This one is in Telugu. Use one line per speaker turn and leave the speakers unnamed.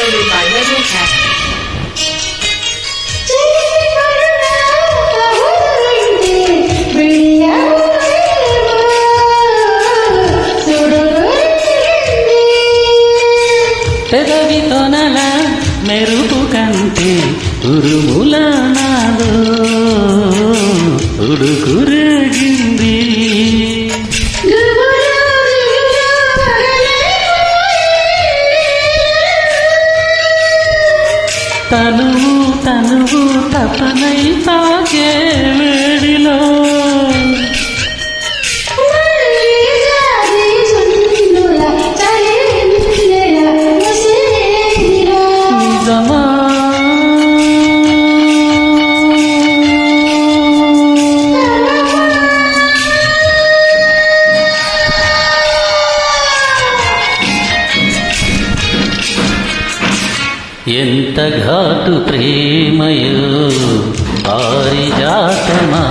Downloaded by RadioCast.
పెదవి తొనల మెరుపు కంటే ఉరుముల నాలో ఉడుకురేగింది. తనువు తనువు తపనై తాకే వేడిలో నిజమా ఎంత ఘాటు ప్రేమయో పారిజాతమా.